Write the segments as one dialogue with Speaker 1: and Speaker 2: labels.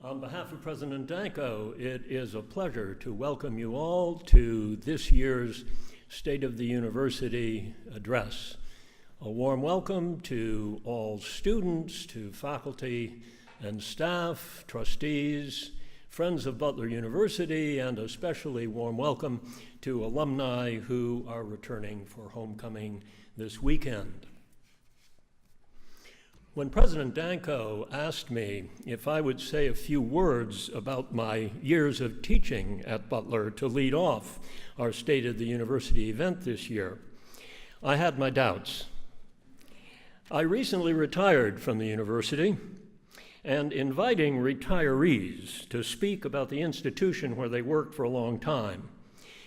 Speaker 1: On behalf of President Danko, it is a pleasure to welcome you all to this year's State of the University address. A warm welcome to all students, to faculty and staff, trustees, friends of Butler University, and especially warm welcome to alumni who are returning for homecoming this weekend. When President Danko asked me if I would say a few words about my years of teaching at Butler to lead off our State of the University event this year, I had my doubts. I recently retired from the university, and inviting retirees to speak about the institution where they worked for a long time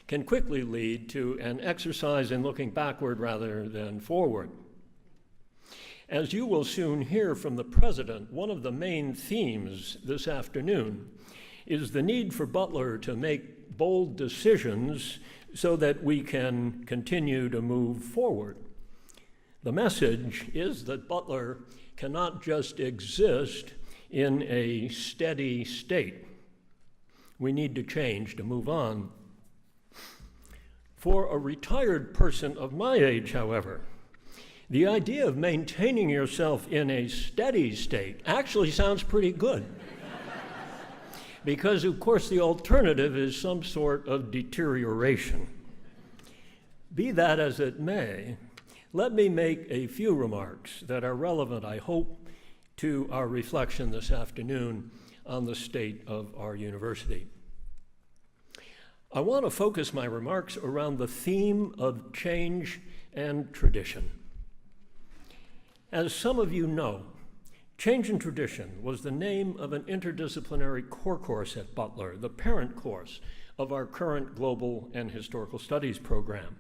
Speaker 1: can quickly lead to an exercise in looking backward rather than forward. As you will soon hear from the president, one of the main themes this afternoon is the need for Butler to make bold decisions so that we can continue to move forward. The message is that Butler cannot just exist in a steady state. We need to change to move on. For a retired person of my age, however, the idea of maintaining yourself in a steady state actually sounds pretty good. Because, of course, the alternative is some sort of deterioration. Be that as it may, let me make a few remarks that are relevant, I hope, to our reflection this afternoon on the state of our university. I want to focus my remarks around the theme of change and tradition. As some of you know, Change and Tradition was the name of an interdisciplinary core course at Butler, the parent course of our current Global and Historical Studies program.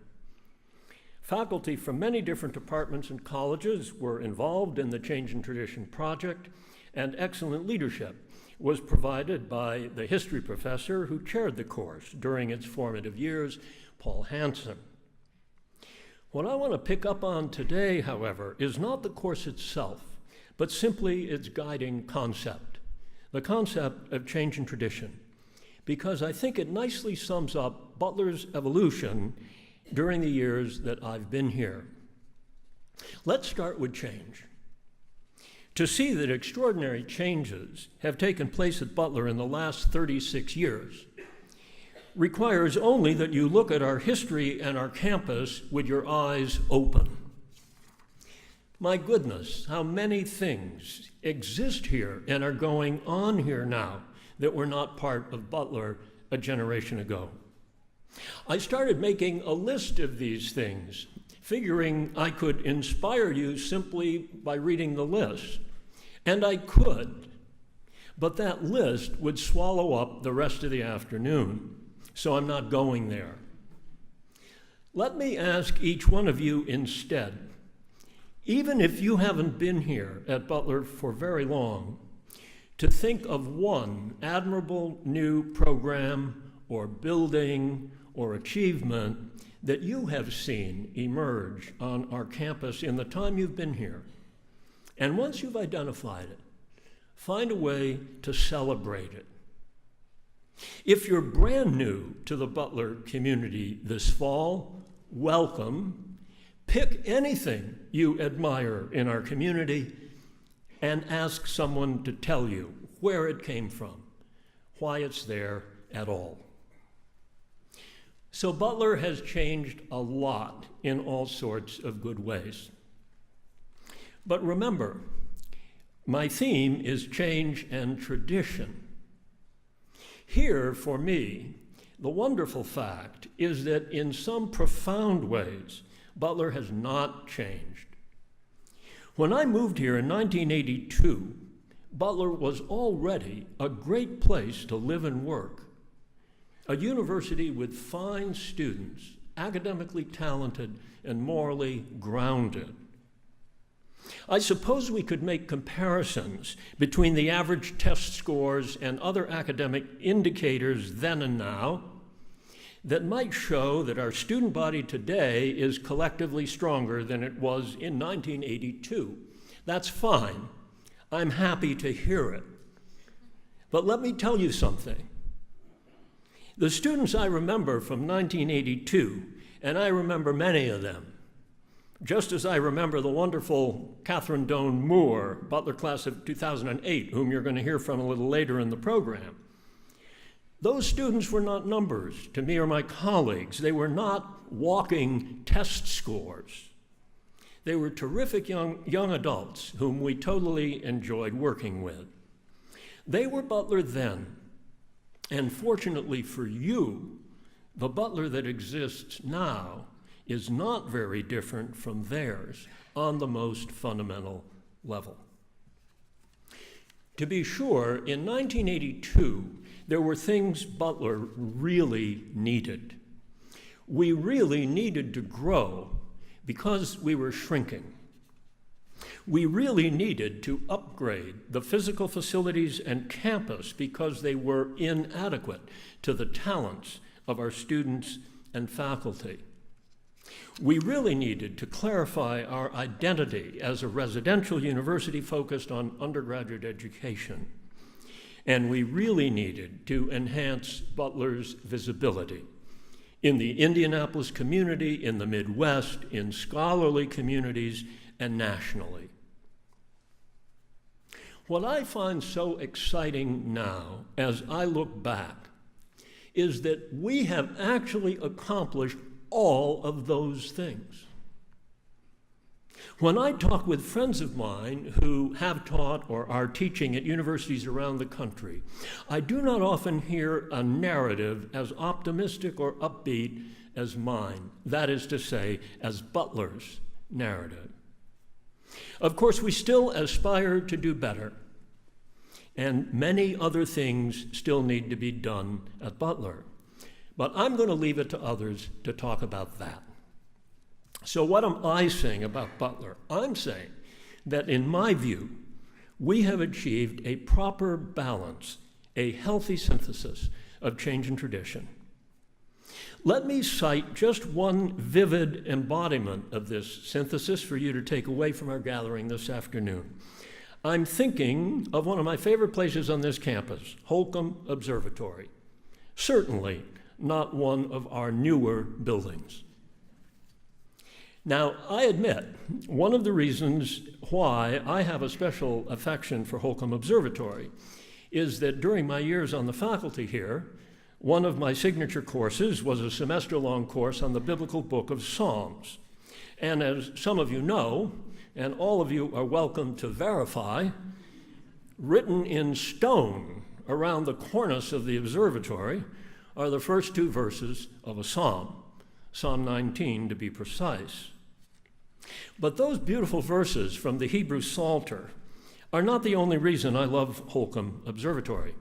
Speaker 1: Faculty from many different departments and colleges were involved in the Change and Tradition project, and excellent leadership was provided by the history professor who chaired the course during its formative years, Paul Hansen. What I want to pick up on today, however, is not the course itself, but simply its guiding concept, the concept of change and tradition, because I think it nicely sums up Butler's evolution during the years that I've been here. Let's start with change. To see that extraordinary changes have taken place at Butler in the last 36 years requires only that you look at our history and our campus with your eyes open. My goodness, how many things exist here and are going on here now that were not part of Butler a generation ago. I started making a list of these things, figuring I could inspire you simply by reading the list. And I could, but that list would swallow up the rest of the afternoon. So I'm not going there. Let me ask each one of you instead, even if you haven't been here at Butler for very long, to think of one admirable new program or building or achievement that you have seen emerge on our campus in the time you've been here. And once you've identified it, find a way to celebrate it. If you're brand new to the Butler community this fall, welcome. Pick anything you admire in our community and ask someone to tell you where it came from, why it's there at all. So Butler has changed a lot in all sorts of good ways. But remember, my theme is change and tradition. Here, for me, the wonderful fact is that in some profound ways, Butler has not changed. When I moved here in 1982, Butler was already a great place to live and work. A university with fine students, academically talented and morally grounded. I suppose we could make comparisons between the average test scores and other academic indicators then and now that might show that our student body today is collectively stronger than it was in 1982. That's fine. I'm happy to hear it. But let me tell you something. The students I remember from 1982, and I remember many of them, just as I remember the wonderful Catherine Doan Moore, Butler class of 2008, whom you're going to hear from a little later in the program. Those students were not numbers to me or my colleagues. They were not walking test scores. They were terrific young adults whom we totally enjoyed working with. They were Butler then, and fortunately for you, the Butler that exists now is not very different from theirs on the most fundamental level. To be sure, in 1982, there were things Butler really needed. We really needed to grow because we were shrinking. We really needed to upgrade the physical facilities and campus because they were inadequate to the talents of our students and faculty. We really needed to clarify our identity as a residential university focused on undergraduate education. And we really needed to enhance Butler's visibility in the Indianapolis community, in the Midwest, in scholarly communities, and nationally. What I find so exciting now, as I look back, is that we have actually accomplished all of those things. When I talk with friends of mine who have taught or are teaching at universities around the country, I do not often hear a narrative as optimistic or upbeat as mine, that is to say, as Butler's narrative. Of course, we still aspire to do better, and many other things still need to be done at Butler. But I'm going to leave it to others to talk about that. So what am I saying about Butler? I'm saying that in my view, we have achieved a proper balance, a healthy synthesis of change and tradition. Let me cite just one vivid embodiment of this synthesis for you to take away from our gathering this afternoon. I'm thinking of one of my favorite places on this campus, Holcombe Observatory. Certainly not one of our newer buildings. Now, I admit, one of the reasons why I have a special affection for Holcombe Observatory is that during my years on the faculty here, one of my signature courses was a semester-long course on the biblical book of Psalms. And as some of you know, and all of you are welcome to verify, written in stone around the cornice of the observatory are the first two verses of a psalm, Psalm 19 to be precise. But those beautiful verses from the Hebrew Psalter are not the only reason I love Holcombe Observatory.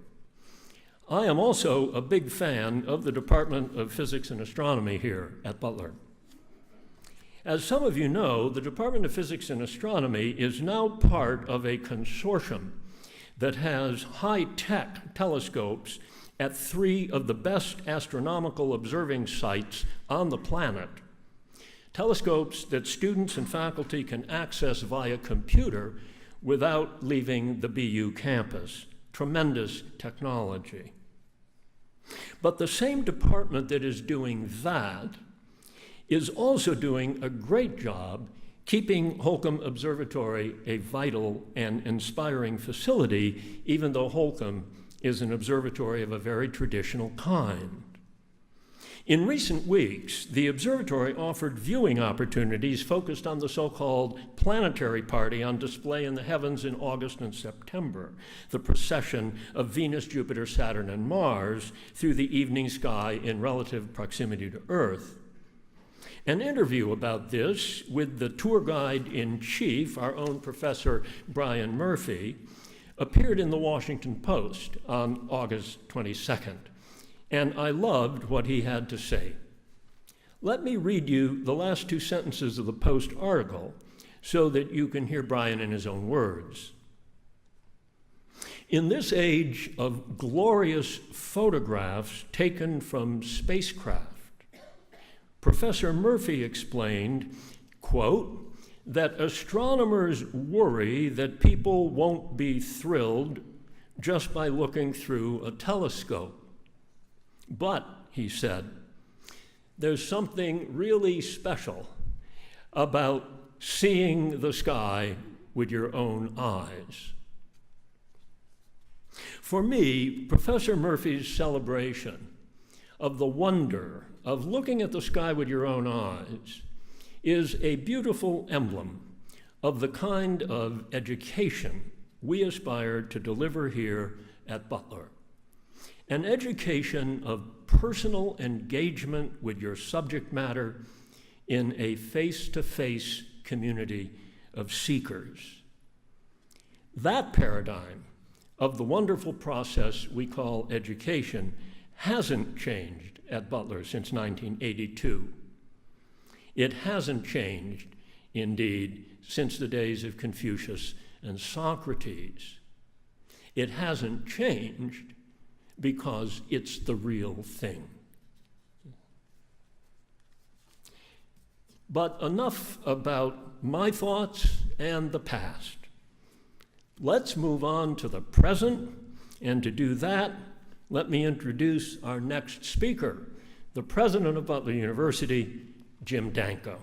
Speaker 1: I am also a big fan of the Department of Physics and Astronomy here at Butler. As some of you know, the Department of Physics and Astronomy is now part of a consortium that has high-tech telescopes at 3 of the best astronomical observing sites on the planet. Telescopes that students and faculty can access via computer without leaving the BU campus. Tremendous technology. But the same department that is doing that is also doing a great job keeping Holcombe Observatory a vital and inspiring facility, even though Holcombe is an observatory of a very traditional kind. In recent weeks, the observatory offered viewing opportunities focused on the so-called planetary party on display in the heavens in August and September, the procession of Venus, Jupiter, Saturn, and Mars through the evening sky in relative proximity to Earth. An interview about this with the tour guide-in-chief, our own Professor Brian Murphy, appeared in the Washington Post on August 22nd, and I loved what he had to say. Let me read you the last 2 sentences of the Post article so that you can hear Brian in his own words. In this age of glorious photographs taken from spacecraft, Professor Murphy explained, quote, that astronomers worry that people won't be thrilled just by looking through a telescope. But, he said, there's something really special about seeing the sky with your own eyes. For me, Professor Murphy's celebration of the wonder of looking at the sky with your own eyes is a beautiful emblem of the kind of education we aspire to deliver here at Butler. An education of personal engagement with your subject matter in a face-to-face community of seekers. That paradigm of the wonderful process we call education hasn't changed at Butler since 1982. It hasn't changed, indeed, since the days of Confucius and Socrates. It hasn't changed because it's the real thing. But enough about my thoughts and the past. Let's move on to the present, and to do that, let me introduce our next speaker, the president of Butler University, Jim Danko.